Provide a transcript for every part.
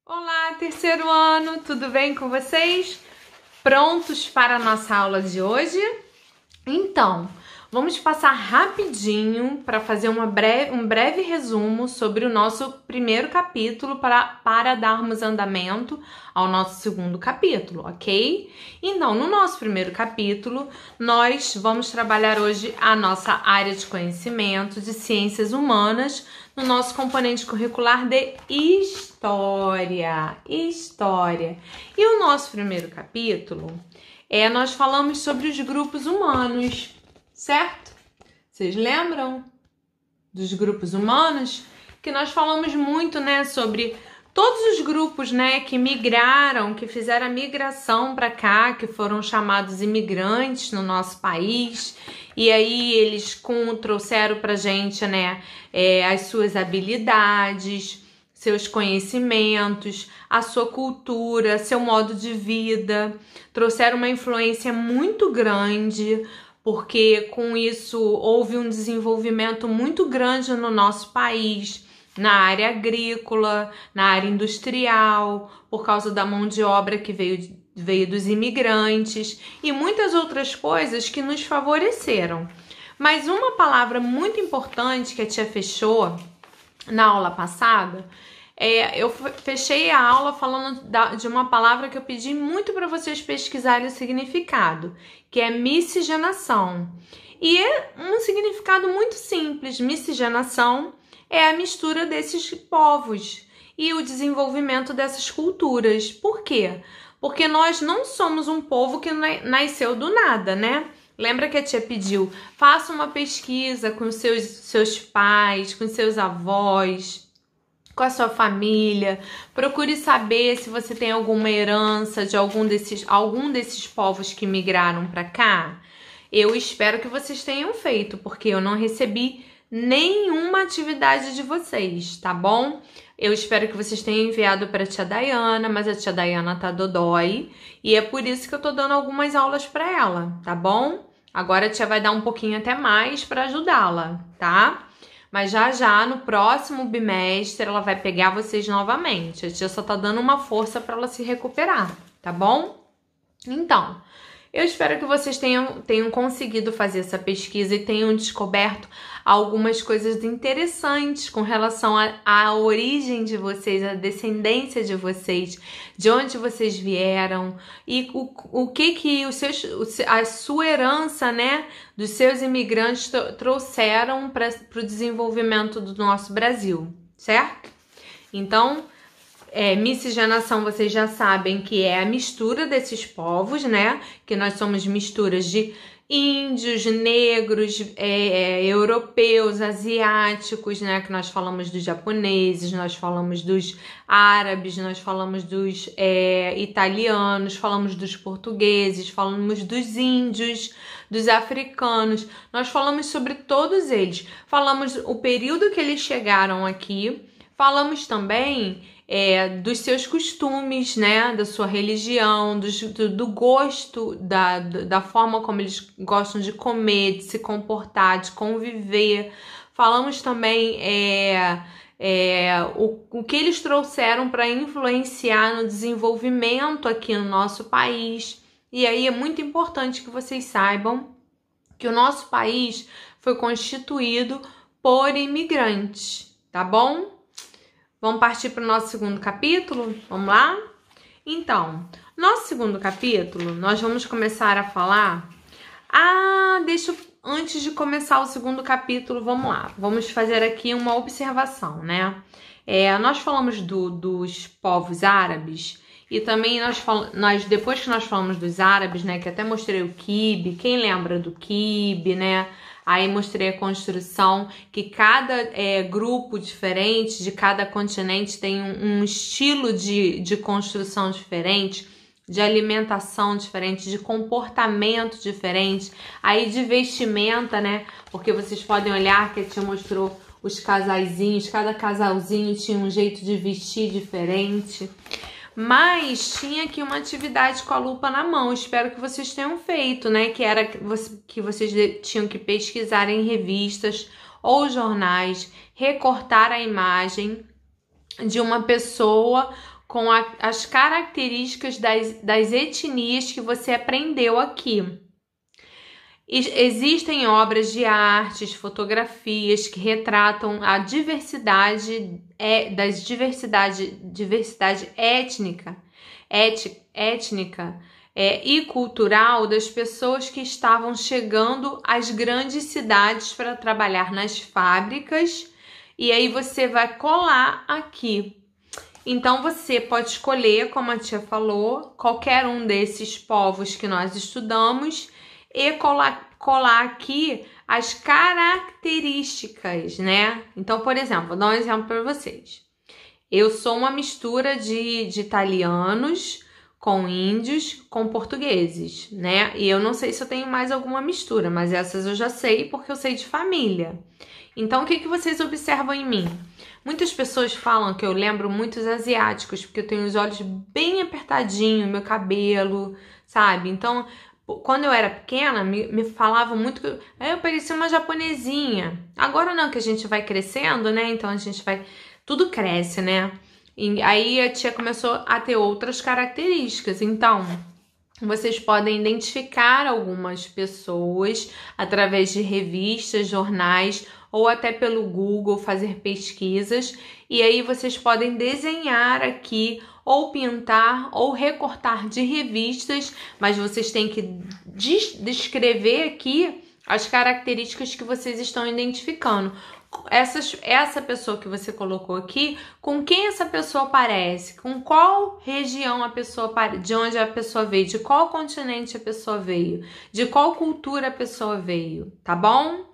Olá, terceiro ano, tudo bem com vocês? Prontos para a nossa aula de hoje? Então, vamos passar rapidinho para fazer um breve resumo sobre o nosso primeiro capítulo para darmos andamento ao nosso segundo capítulo, ok? Então, no nosso primeiro capítulo, nós vamos trabalhar hoje a nossa área de conhecimento de ciências humanas no nosso componente curricular de História. E o nosso primeiro capítulo nós falamos sobre os grupos humanos, certo? Vocês lembram dos grupos humanos? Que nós falamos muito, né, sobre todos os grupos, né, que migraram, que fizeram a migração para cá, que foram chamados imigrantes no nosso país. E aí eles trouxeram pra gente, né, as suas habilidades, seus conhecimentos, a sua cultura, seu modo de vida. Trouxeram uma influência muito grande, porque com isso houve um desenvolvimento muito grande no nosso país, na área agrícola, na área industrial, por causa da mão de obra que veio dos imigrantes e muitas outras coisas que nos favoreceram. Mas uma palavra muito importante que a tia fechou na aula passada, eu fechei a aula falando de uma palavra que eu pedi muito para vocês pesquisarem o significado, que é miscigenação. E é um significado muito simples. Miscigenação é a mistura desses povos e o desenvolvimento dessas culturas. Por quê? Porque nós não somos um povo que nasceu do nada, né? Lembra que a tia pediu? Faça uma pesquisa com seus pais, com seus avós, com a sua família. Procure saber se você tem alguma herança de algum desses povos que migraram para cá. Eu espero que vocês tenham feito, porque eu não recebi nenhuma atividade de vocês, tá bom? Eu espero que vocês tenham enviado para a tia Dayana, mas a tia Dayana tá dodói e é por isso que eu tô dando algumas aulas para ela, tá bom? Agora a tia vai dar um pouquinho até mais para ajudá-la, tá? Mas já no próximo bimestre ela vai pegar vocês novamente. A tia só tá dando uma força para ela se recuperar, tá bom? Então, eu espero que vocês tenham conseguido fazer essa pesquisa e tenham descoberto algumas coisas interessantes com relação à origem de vocês, à descendência de vocês, de onde vocês vieram e o que a sua herança, né, dos seus imigrantes trouxeram para o desenvolvimento do nosso Brasil, certo? Então, miscigenação, vocês já sabem que é a mistura desses povos, né? Que nós somos misturas de índios, negros, europeus, asiáticos, né? Que nós falamos dos japoneses, nós falamos dos árabes, nós falamos dos italianos, falamos dos portugueses, falamos dos índios, dos africanos. Nós falamos sobre todos eles. Falamos o período que eles chegaram aqui. Falamos também dos seus costumes, né, da sua religião, do gosto, da forma como eles gostam de comer, de se comportar, de conviver. Falamos também o que eles trouxeram para influenciar no desenvolvimento aqui no nosso país. E aí é muito importante que vocês saibam que o nosso país foi constituído por imigrantes, tá bom? Vamos partir para o nosso segundo capítulo? Vamos lá? Então, nosso segundo capítulo, nós vamos começar a falar... Antes de começar o segundo capítulo, vamos lá. Vamos fazer aqui uma observação, né? Nós falamos dos povos árabes e também depois que nós falamos dos árabes, né? Que até mostrei o quibe. Quem lembra do quibe, né? Aí mostrei a construção, que cada grupo diferente, de cada continente tem um estilo de construção diferente, de alimentação diferente, de comportamento diferente, aí de vestimenta, né? Porque vocês podem olhar que a tia mostrou os casaizinhos, cada casalzinho tinha um jeito de vestir diferente. Mas tinha aqui uma atividade com a lupa na mão, espero que vocês tenham feito, né? Que vocês tinham que pesquisar em revistas ou jornais, recortar a imagem de uma pessoa com as características das etnias que você aprendeu aqui. Existem obras de artes, fotografias que retratam a diversidade étnica e cultural das pessoas que estavam chegando às grandes cidades para trabalhar nas fábricas, e aí você vai colar aqui. Então você pode escolher, como a tia falou, qualquer um desses povos que nós estudamos e colar aqui as características, né? Então, por exemplo, vou dar um exemplo para vocês. Eu sou uma mistura de italianos com índios com portugueses, né? E eu não sei se eu tenho mais alguma mistura, mas essas eu já sei porque eu sei de família. Então, o que vocês observam em mim? Muitas pessoas falam que eu lembro muitos asiáticos, porque eu tenho os olhos bem apertadinhos, meu cabelo, sabe? Então, quando eu era pequena, me falavam muito que eu parecia uma japonesinha. Agora não, que a gente vai crescendo, né? Então a gente vai... Tudo cresce, né? E aí a tia começou a ter outras características. Então, vocês podem identificar algumas pessoas através de revistas, jornais ou até pelo Google, fazer pesquisas. E aí vocês podem desenhar aqui ou pintar ou recortar de revistas, mas vocês têm que descrever aqui as características que vocês estão identificando. Essa pessoa que você colocou aqui, com quem essa pessoa parece? Com qual região a pessoa, de onde a pessoa veio? De qual continente a pessoa veio? De qual cultura a pessoa veio? Tá bom?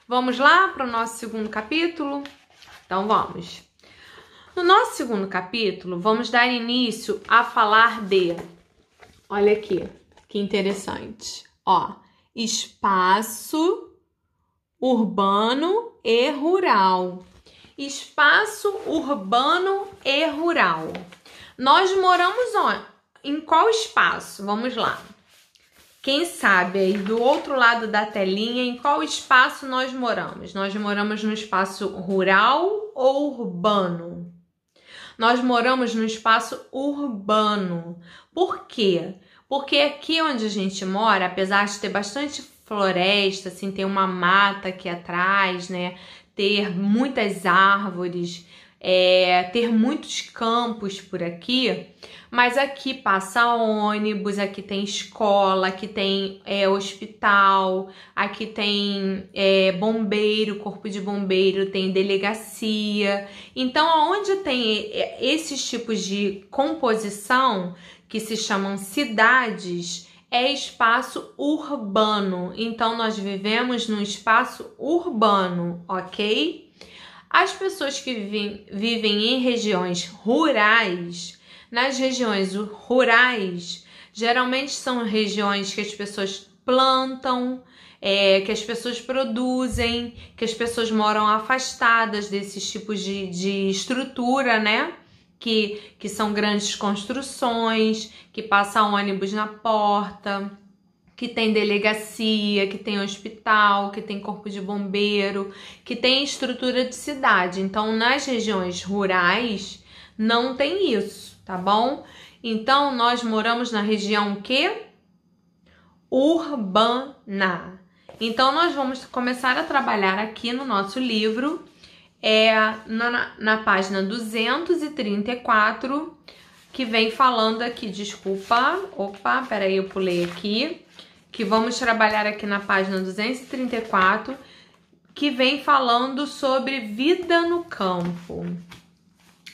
Vamos lá para o nosso segundo capítulo? Então vamos. No nosso segundo capítulo, vamos dar início a falar de... Olha aqui, que interessante. Ó, espaço urbano e rural. Espaço urbano e rural. Nós moramos onde? Em qual espaço? Vamos lá. Quem sabe aí do outro lado da telinha, em qual espaço nós moramos? Nós moramos no espaço rural ou urbano? Nós moramos no espaço urbano. Por quê? Porque aqui onde a gente mora, apesar de ter bastante floresta, assim, ter uma mata aqui atrás, né? Ter muitas árvores, ter muitos campos por aqui, mas aqui passa ônibus, aqui tem escola, aqui tem hospital, aqui tem bombeiro, corpo de bombeiro, tem delegacia. Então, onde tem esses tipos de composição, que se chamam cidades, é espaço urbano. Então, nós vivemos num espaço urbano, ok? As pessoas que vivem em regiões rurais, nas regiões rurais, geralmente são regiões que as pessoas plantam, que as pessoas produzem, que as pessoas moram afastadas desses tipos de estrutura, né? Que são grandes construções, que passa ônibus na porta, que tem delegacia, que tem hospital, que tem corpo de bombeiro, que tem estrutura de cidade. Então, nas regiões rurais, não tem isso, tá bom? Então, nós moramos na região que? Urbana. Então, nós vamos começar a trabalhar aqui no nosso livro, na página 234, que vem falando aqui, peraí, eu pulei aqui, que vamos trabalhar aqui na página 234, que vem falando sobre vida no campo.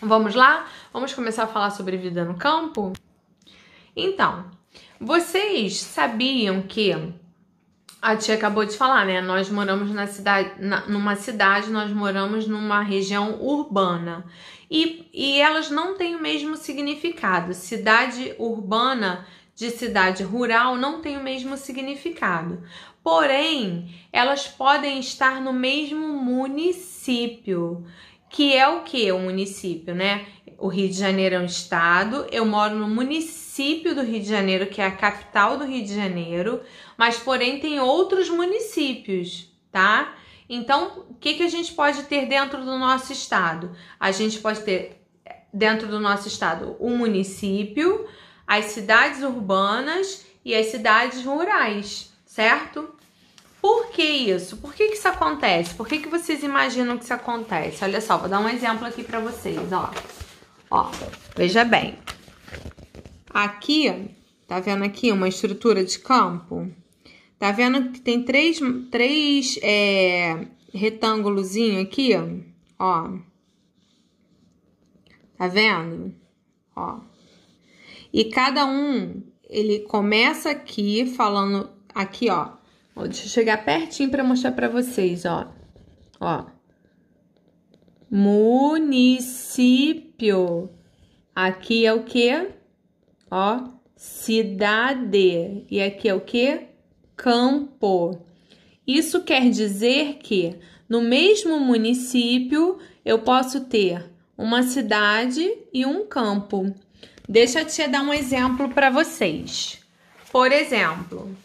Vamos lá? Vamos começar a falar sobre vida no campo? Então, vocês sabiam que a tia acabou de falar, né? Nós moramos numa cidade, nós moramos numa região urbana. E elas não têm o mesmo significado. Cidade urbana de cidade rural não tem o mesmo significado. Porém, elas podem estar no mesmo município. Que é o que? O município, né? O Rio de Janeiro é um estado. Eu moro no município do Rio de Janeiro, que é a capital do Rio de Janeiro. Mas, porém, tem outros municípios, tá? Então, o que a gente pode ter dentro do nosso estado? A gente pode ter dentro do nosso estado o município, as cidades urbanas e as cidades rurais, certo? Por que isso? Por que isso acontece? Por que vocês imaginam que isso acontece? Olha só, vou dar um exemplo aqui para vocês, ó. Ó, veja bem. Aqui, tá vendo aqui uma estrutura de campo? Tá vendo que tem três retângulozinho aqui, ó. Tá vendo? Ó. E cada um, ele começa aqui falando aqui, ó. Deixa eu chegar pertinho para mostrar para vocês, ó. Ó. Município. Aqui é o quê? Ó, cidade. E aqui é o quê? Campo. Isso quer dizer que no mesmo município eu posso ter uma cidade e um campo. Deixa eu te dar um exemplo para vocês. Por exemplo,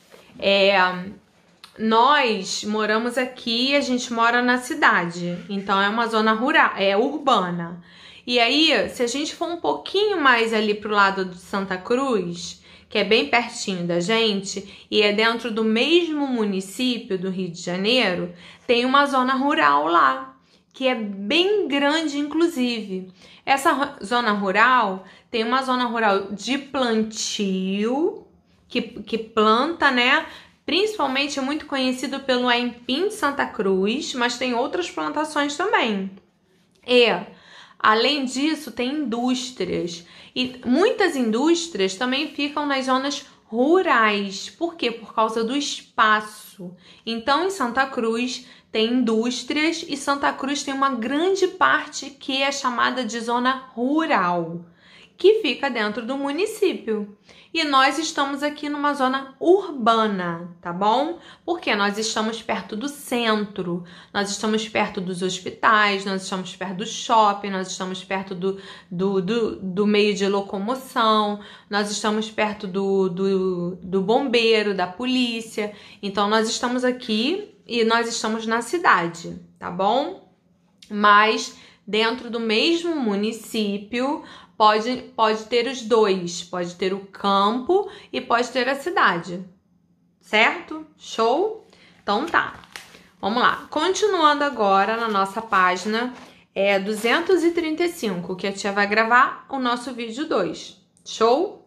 nós moramos aqui, a gente mora na cidade, então é uma zona rural, urbana. E aí, se a gente for um pouquinho mais ali pro lado de Santa Cruz, que é bem pertinho da gente, e é dentro do mesmo município do Rio de Janeiro, tem uma zona rural lá, que é bem grande, inclusive. Essa zona rural tem uma zona rural de plantio, que planta, né? Principalmente é muito conhecido pelo aipim de Santa Cruz, mas tem outras plantações também. E, além disso, tem indústrias. E muitas indústrias também ficam nas zonas rurais. Por quê? Por causa do espaço. Então, em Santa Cruz tem indústrias e Santa Cruz tem uma grande parte que é chamada de zona rural, que fica dentro do município. E nós estamos aqui numa zona urbana, tá bom? Porque nós estamos perto do centro, nós estamos perto dos hospitais, nós estamos perto do shopping, nós estamos perto do meio de locomoção, nós estamos perto do bombeiro, da polícia. Então, nós estamos aqui e nós estamos na cidade, tá bom? Mas dentro do mesmo município pode ter os dois, pode ter o campo e pode ter a cidade, certo? Show? Então tá, vamos lá. Continuando agora na nossa página 235, que a tia vai gravar o nosso vídeo 2. Show?